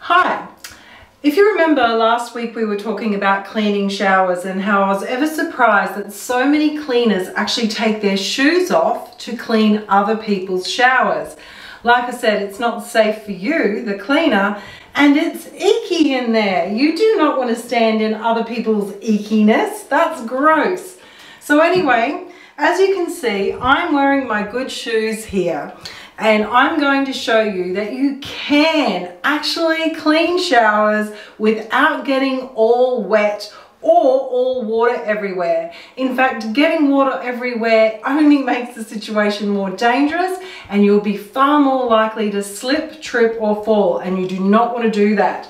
Hi. If you remember last week we were talking about cleaning showers and how I was ever surprised that so many cleaners actually take their shoes off to clean other people's showers. Like I said, it's not safe for you, the cleaner, and it's icky in there. You do not want to stand in other people's ickiness. That's gross. So anyway, as you can see, I'm wearing my good shoes here. And I'm going to show you that you can actually clean showers without getting all wet or all water everywhere. In fact, getting water everywhere only makes the situation more dangerous and you'll be far more likely to slip, trip or fall, and you do not want to do that.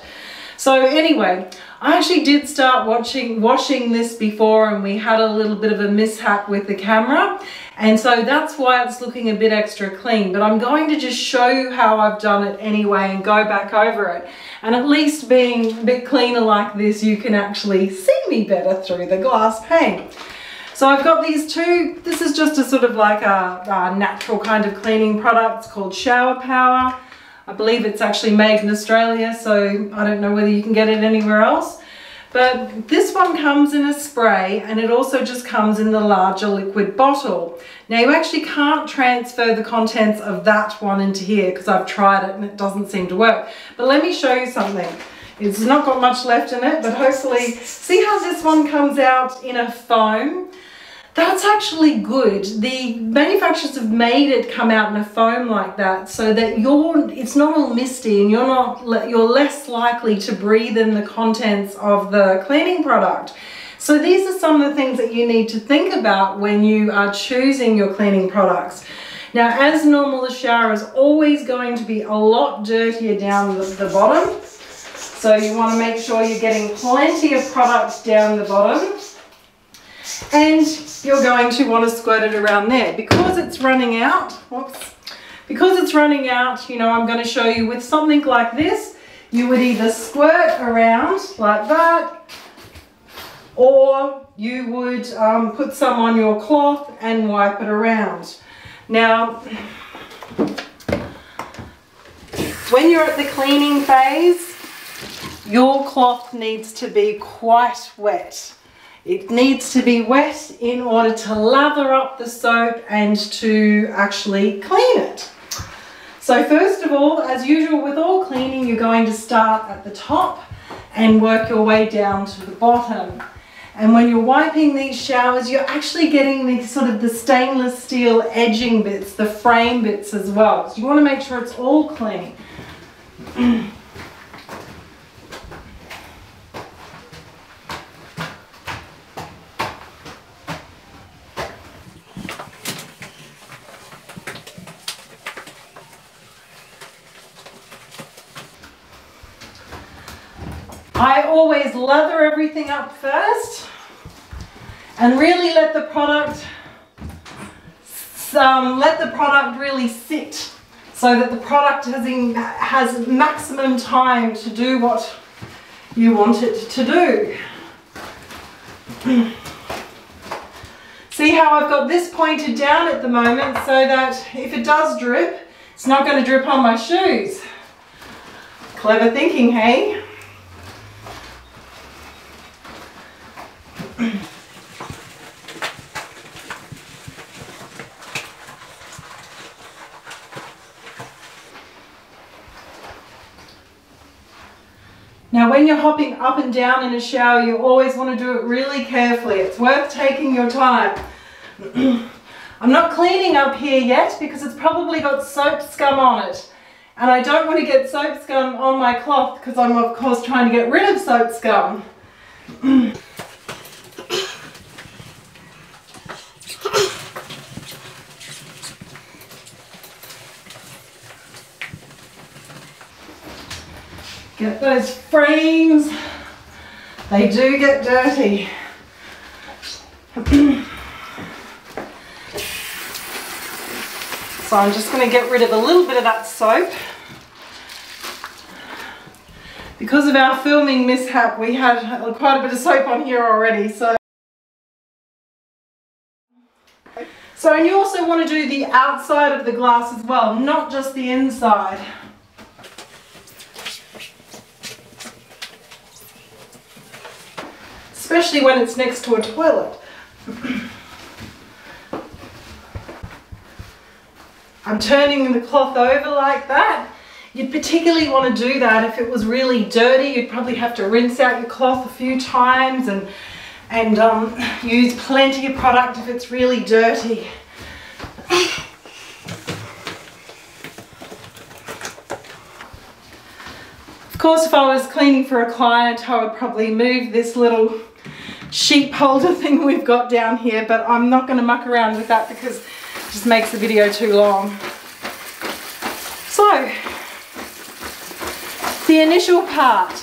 So anyway, I actually did start washing this before and we had a little bit of a mishap with the camera. And so that's why it's looking a bit extra clean, but I'm going to just show you how I've done it anyway and go back over it. And at least being a bit cleaner like this, you can actually see me better through the glass pane. So I've got these two. This is just a sort of like a natural kind of cleaning product. It's called Shower Power. I believe it's actually made in Australia, so I don't know whether you can get it anywhere else. But this one comes in a spray and it also just comes in the larger liquid bottle. Now you actually can't transfer the contents of that one into here because I've tried it and it doesn't seem to work. But let me show you something. It's not got much left in it, but hopefully, see how this one comes out in a foam? That's actually good. The manufacturers have made it come out in a foam like that so that it's not all misty and you're less likely to breathe in the contents of the cleaning product. So these are some of the things that you need to think about when you are choosing your cleaning products. Now, as normal, the shower is always going to be a lot dirtier down the bottom. So you want to make sure you're getting plenty of product down the bottom. And you're going to want to squirt it around there. Because it's running out, because it's running out, you know, I'm going to show you with something like this, you would either squirt around like that, or you would put some on your cloth and wipe it around. Now, when you're at the cleaning phase, your cloth needs to be quite wet. It needs to be wet in order to lather up the soap and to actually clean it. So first of all, as usual with all cleaning, you're going to start at the top and work your way down to the bottom. And when you're wiping these showers, you're actually getting the stainless steel edging bits, the frame bits as well. So you want to make sure it's all clean. I always lather everything up first and really let the product really sit so that the product has maximum time to do what you want it to do. See how I've got this pointed down at the moment so that if it does drip, it's not going to drip on my shoes. Clever thinking, hey? Now when you're hopping up and down in a shower, you always want to do it really carefully. It's worth taking your time. I'm not cleaning up here yet because it's probably got soap scum on it. And I don't want to get soap scum on my cloth because I'm of course trying to get rid of soap scum. Get those frames, they do get dirty. So I'm just going to get rid of a little bit of that soap. Because of our filming mishap, we had quite a bit of soap on here already. So and you also want to do the outside of the glass as well, not just the inside. especially when it's next to a toilet. I'm turning the cloth over like that. You'd particularly want to do that if it was really dirty. You'd probably have to rinse out your cloth a few times and use plenty of product if it's really dirty. Of course, if I was cleaning for a client, I would probably move this little sheep holder thing we've got down here, but I'm not going to muck around with that because it just makes the video too long. So, the initial part,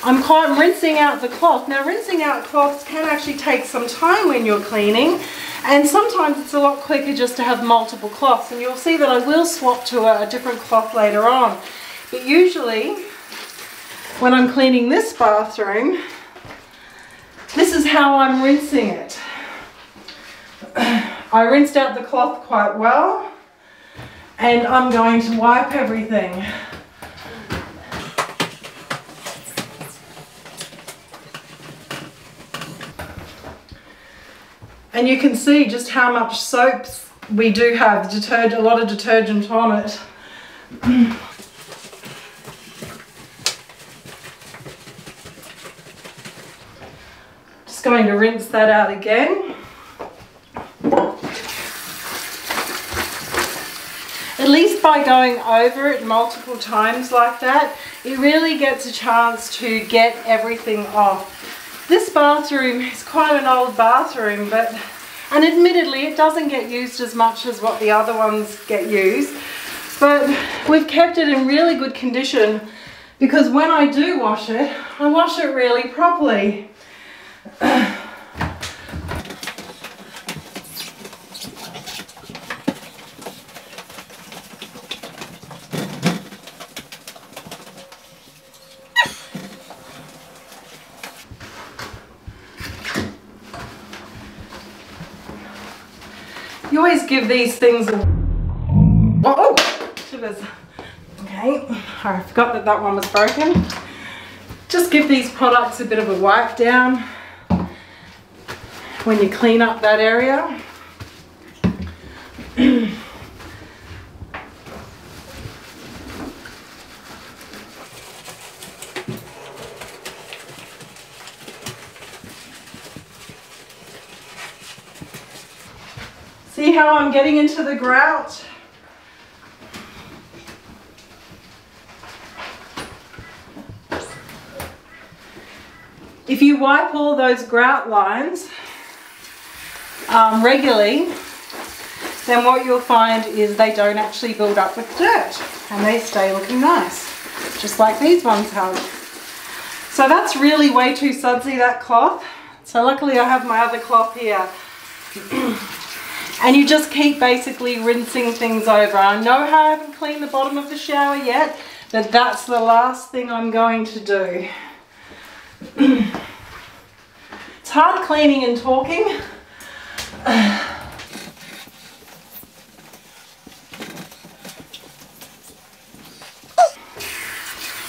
I'm rinsing out the cloth. Now, rinsing out cloths can actually take some time when you're cleaning, and sometimes it's a lot quicker just to have multiple cloths, and you'll see that I will swap to a different cloth later on. But usually, when I'm cleaning this bathroom, this is how I'm rinsing it. I rinsed out the cloth quite well, and I'm going to wipe everything. And you can see just how much soaps we do have, a lot of detergent on it. Just going to rinse that out again. At least by going over it multiple times like that, it really gets a chance to get everything off. This bathroom is quite an old bathroom, and admittedly it doesn't get used as much as what the other ones get used, but we've kept it in really good condition because when I do wash it, I wash it really properly. You always give these things a... Oh! Okay, I forgot that that one was broken. Just give these products a bit of a wipe down when you clean up that area. See how I'm getting into the grout? If you wipe all those grout lines regularly, then what you'll find is they don't actually build up with dirt and they stay looking nice, just like these ones have. So that's really way too sudsy, that cloth. So luckily I have my other cloth here. And you just keep basically rinsing things over. I know how I haven't cleaned the bottom of the shower yet, but that's the last thing I'm going to do. It's hard cleaning and talking.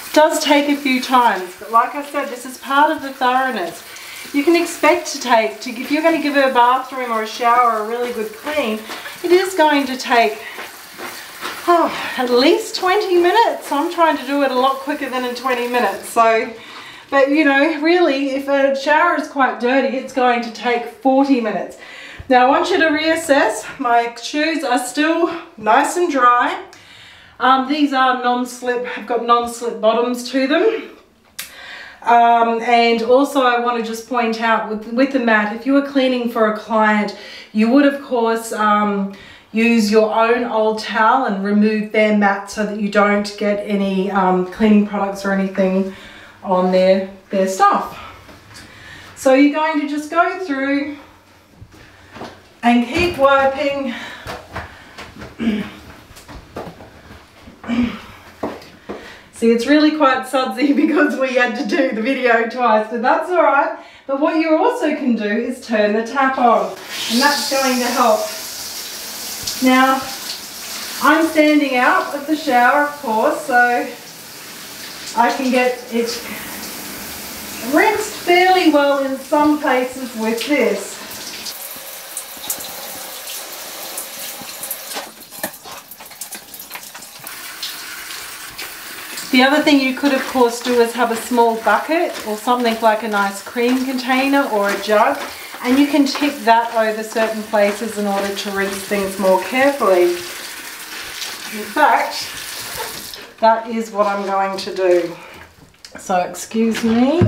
It does take a few times, but like I said, this is part of the thoroughness. You can expect to take, if you're going to give a bathroom or a shower a really good clean, it is going to take at least 20 minutes. I'm trying to do it a lot quicker than in 20 minutes. So, but you know, really, if a shower is quite dirty, it's going to take 40 minutes. Now I want you to reassess. My shoes are still nice and dry. These are non-slip, have got non-slip bottoms to them. And also I want to just point out with the mat, if you were cleaning for a client, you would of course use your own old towel and remove their mat so that you don't get any cleaning products or anything on their stuff. So you're going to just go through and keep wiping. See, it's really quite sudsy because we had to do the video twice, but that's all right. But what you also can do is turn the tap on, and that's going to help. Now, I'm standing out of the shower, of course, so I can get it rinsed fairly well in some places with this. The other thing you could of course do is have a small bucket or something like an ice cream container or a jug, and you can tip that over certain places in order to rinse things more carefully. In fact, that is what I'm going to do. So excuse me.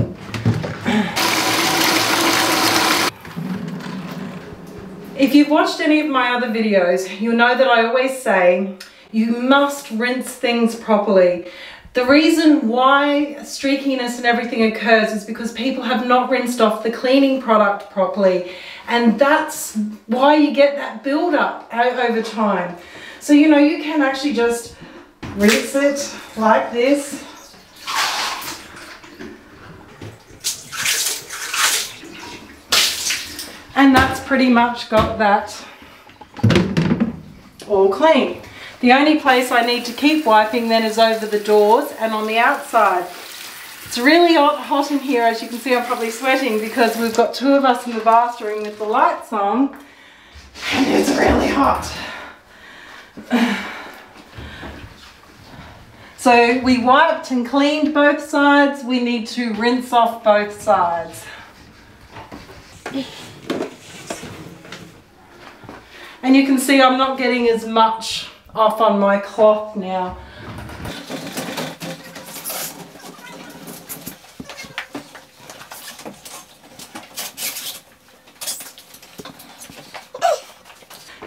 If you've watched any of my other videos, you'll know that I always say you must rinse things properly. The reason why streakiness and everything occurs is because people have not rinsed off the cleaning product properly, and that's why you get that build-up over time. So you know, you can actually just rinse it like this. And that's pretty much got that all clean. The only place I need to keep wiping then is over the doors and on the outside. It's really hot in here. As you can see, I'm probably sweating because we've got two of us in the bathroom with the lights on, and it's really hot. So we wiped and cleaned both sides. We need to rinse off both sides. And you can see I'm not getting as much off on my cloth now.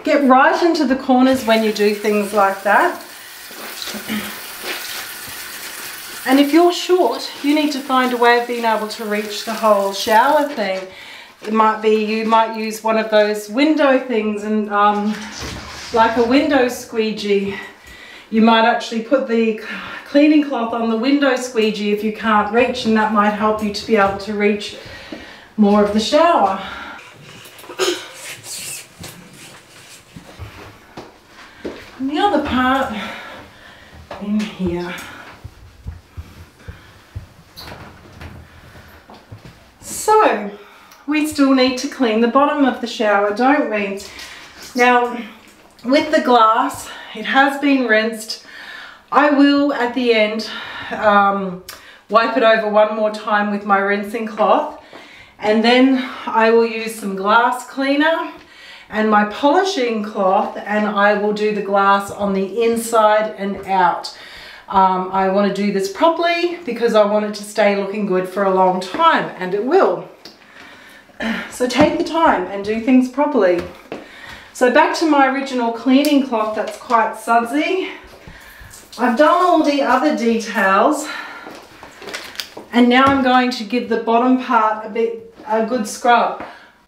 Get right into the corners when you do things like that. And if you're short, you need to find a way of being able to reach the whole shower thing. It might be, you might use one of those window things, and like a window squeegee. You might actually put the cleaning cloth on the window squeegee if you can't reach, and that might help you to be able to reach more of the shower. And the other part in here. So we still need to clean the bottom of the shower, don't we? Now, with the glass, it has been rinsed. I will, at the end, wipe it over one more time with my rinsing cloth, and then I will use some glass cleaner and my polishing cloth, and I will do the glass on the inside and out. I want to do this properly because I want it to stay looking good for a long time, and it will. So take the time and do things properly. So back to my original cleaning cloth that's quite sudsy. I've done all the other details, and now I'm going to give the bottom part a good scrub.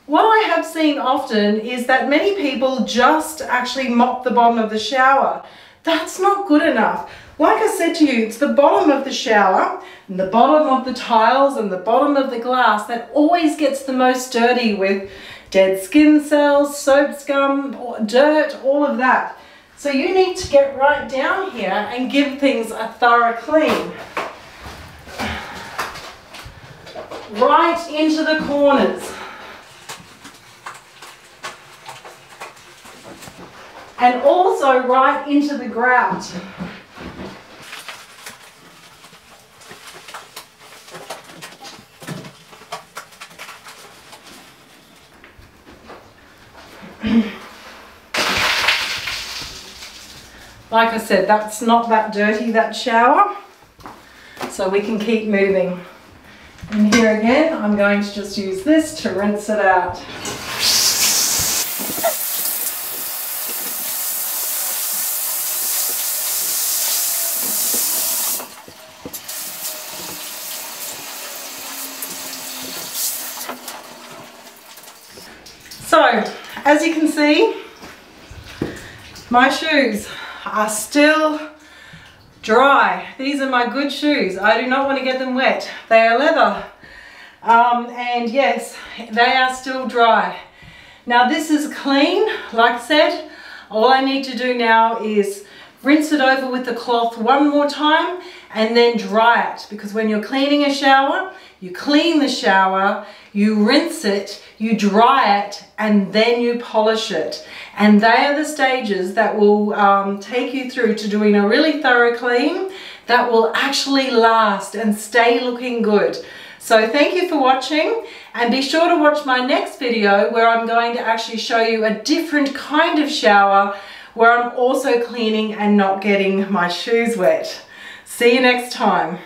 What I have seen often is that many people just actually mop the bottom of the shower. That's not good enough. Like I said to you, it's the bottom of the shower and the bottom of the tiles and the bottom of the glass that always gets the most dirty with dead skin cells, soap scum, dirt, all of that. So you need to get right down here and give things a thorough clean. Right into the corners. And also right into the grout. Like I said, that's not that dirty, that shower, so we can keep moving. And here again, I'm going to just use this to rinse it out. So, as you can see, my shoes are still dry. These are my good shoes. I do not want to get them wet. They are leather. And yes, they are still dry. Now this is clean. Like I said, all I need to do now is rinse it over with the cloth one more time, and then dry it. Because when you're cleaning a shower, you clean the shower, you rinse it, you dry it, and then you polish it. And they are the stages that will take you through to doing a really thorough clean that will actually last and stay looking good. So thank you for watching, and be sure to watch my next video where I'm going to actually show you a different kind of shower where I'm also cleaning and not getting my shoes wet. See you next time.